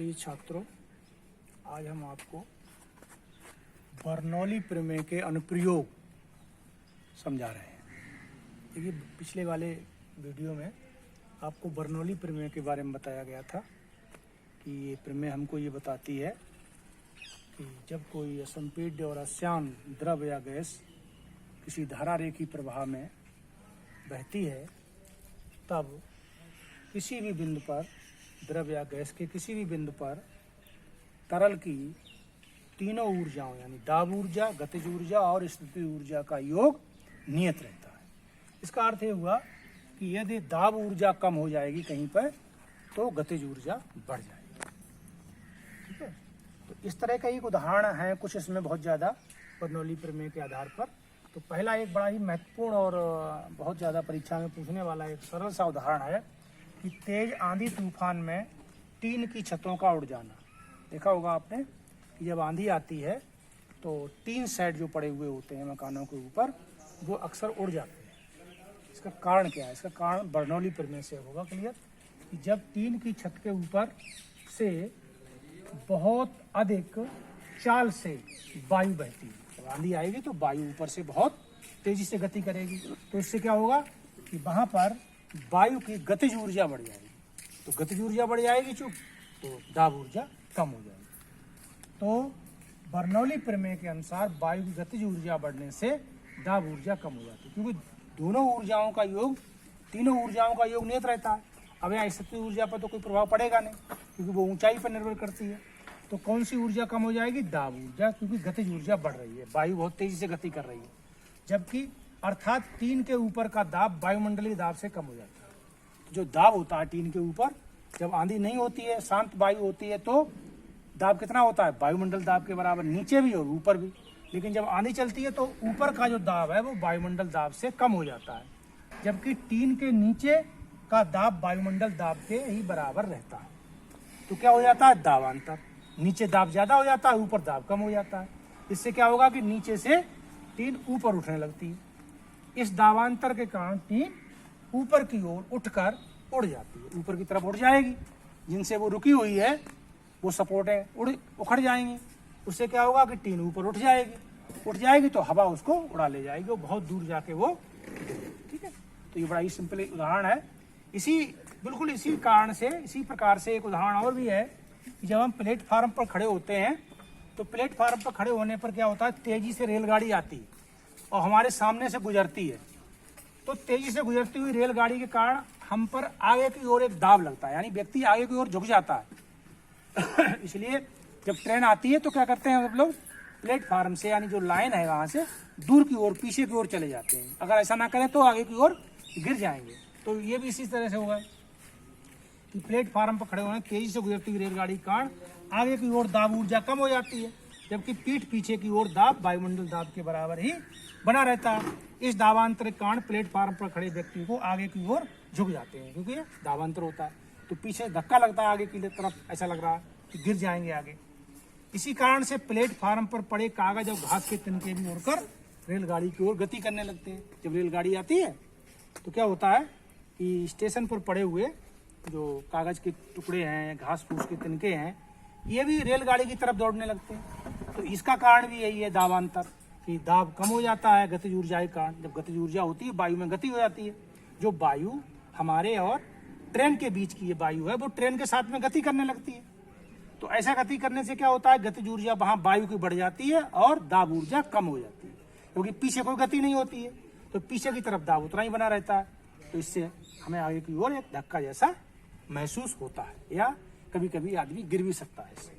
प्रिय छात्रों, आज हम आपको बर्नौली प्रमेय के अनुप्रयोग समझा रहे हैं। देखिए, पिछले वाले वीडियो में आपको बर्नौली प्रमेय के बारे में बताया गया था कि ये प्रमेय हमको ये बताती है कि जब कोई असंपीड्य और अश्यान द्रव या गैस किसी धारा रेखी प्रवाह में बहती है, तब किसी भी बिंदु पर द्रव या गैस के किसी भी बिंदु पर तरल की तीनों ऊर्जाओं यानी दाब ऊर्जा, गतिज ऊर्जा और स्थिति ऊर्जा का योग नियत रहता है। इसका अर्थ ये हुआ कि यदि दाब ऊर्जा कम हो जाएगी कहीं पर तो गतिज ऊर्जा बढ़ जाएगी। ठीक है, तो इस तरह का एक उदाहरण है, कुछ इसमें बहुत ज़्यादा बर्नौली प्रमेय के आधार पर। तो पहला एक बड़ा ही महत्वपूर्ण और बहुत ज़्यादा परीक्षा में पूछने वाला एक सरल सा उदाहरण है कि तेज आंधी तूफान में टीन की छतों का उड़ जाना। देखा होगा आपने कि जब आंधी आती है तो टीन सेट जो पड़े हुए होते हैं मकानों के ऊपर, वो अक्सर उड़ जाते हैं। इसका कारण क्या है? इसका कारण बर्नौली प्रमेय से होगा क्लियर कि जब टीन की छत के ऊपर से बहुत अधिक चाल से वायु बहती है, जब आंधी आएगी तो वायु ऊपर से बहुत तेजी से गति करेगी, तो इससे क्या होगा कि वहाँ पर वायु की गतिज ऊर्जा बढ़ जाएगी। तो गतिज ऊर्जा बढ़ जाएगी चूक, तो दाब ऊर्जा कम हो जाएगी। तो बर्नौली प्रमेय के अनुसार वायु की गतिज ऊर्जा बढ़ने से दाब ऊर्जा कम हो जाती है, क्योंकि दोनों ऊर्जाओं का योग, तीनों ऊर्जाओं का योग नियत रहता है। अब यहाँ स्थिति ऊर्जा पर तो कोई प्रभाव पड़ेगा नहीं, क्योंकि वो ऊंचाई पर निर्भर करती है। तो कौन सी ऊर्जा कम हो जाएगी? दाब ऊर्जा, क्योंकि गतिज ऊर्जा बढ़ रही है, वायु बहुत तेजी से गति कर रही है। जबकि अर्थात टीन के ऊपर का दाब वायुमंडलीय दाब से कम हो जाता है। जो दाब होता है टीन के ऊपर, जब आंधी नहीं होती है, शांत वायु होती है, तो दाब कितना होता है? वायुमंडल दाब के बराबर, नीचे भी और ऊपर भी। लेकिन जब आंधी चलती है तो ऊपर का जो दाब है वो वायुमंडल दाब से कम हो जाता है, जबकि टीन के नीचे का दाब वायुमंडल दाब के ही बराबर रहता है। तो क्या हो जाता है? दाबांतर। नीचे दाब ज्यादा हो जाता है, ऊपर दाब कम हो जाता है। इससे क्या होगा कि नीचे से टीन ऊपर उठने लगती है। इस दाबांतर के कारण टीन ऊपर की ओर उठकर उड़ जाती है, ऊपर की तरफ उड़ जाएगी। जिनसे वो रुकी हुई है वो सपोर्टें उखड़ जाएंगी। उससे क्या होगा कि टीन ऊपर उठ जाएगी तो हवा उसको उड़ा ले जाएगी, वो बहुत दूर जाके वो। ठीक है, तो ये बड़ा ही सिंपल उदाहरण है। बिल्कुल इसी कारण से, इसी प्रकार से एक उदाहरण और भी है कि जब हम प्लेटफार्म पर खड़े होते हैं तो प्लेटफार्म पर खड़े होने पर क्या होता है? तेजी से रेलगाड़ी आती है और हमारे सामने से गुजरती है। तो तेजी से गुजरती हुई रेलगाड़ी के कारण हम पर आगे की ओर एक दाब लगता है, यानी व्यक्ति आगे की ओर झुक जाता है। इसलिए जब ट्रेन आती है तो क्या करते हैं हम लोग? प्लेटफार्म से, यानी जो लाइन है वहां से दूर की ओर, पीछे की ओर चले जाते हैं। अगर ऐसा ना करें तो आगे की ओर गिर जाएंगे। तो ये भी इसी तरह से होगा कि प्लेटफार्म पर खड़े होने तेजी से गुजरती हुई रेलगाड़ी के कारण आगे की ओर दाब ऊर्जा कम हो जाती है, जबकि पीठ पीछे की ओर दाब वायुमंडल दाब के बराबर ही बना रहता है। इस दाबांतर के कारण प्लेटफार्म पर खड़े व्यक्ति को आगे की ओर झुक जाते हैं, क्योंकि दाबांतर होता है। तो पीछे धक्का लगता है आगे की तरफ, ऐसा लग रहा है कि गिर जाएंगे आगे। इसी कारण से प्लेटफार्म पर पड़े कागज और घास के तिनके भी उड़कर रेलगाड़ी की ओर गति करने लगते हैं। जब रेलगाड़ी आती है तो क्या होता है कि स्टेशन पर पड़े हुए जो कागज के टुकड़े हैं, घास फूस के तिनके हैं, ये भी रेलगाड़ी की तरफ दौड़ने लगते हैं। तो इसका कारण भी यही है, दाबांतर, कि दाब कम हो जाता है गतिज ऊर्जा के कारण। जब गतिज ऊर्जा होती है वायु में गति हो जाती है। जो वायु हमारे और ट्रेन के बीच की ये वायु है वो ट्रेन के साथ में गति करने लगती है। तो ऐसा गति करने से क्या होता है? गतिज ऊर्जा वहाँ वायु की बढ़ जाती है और दाब ऊर्जा कम हो जाती है, क्योंकि पीछे कोई गति नहीं होती है, तो पीछे की तरफ दाब उतना ही बना रहता है। तो इससे हमें आगे की ओर एक धक्का जैसा महसूस होता है, या कभी कभी आदमी गिर भी सकता है इससे।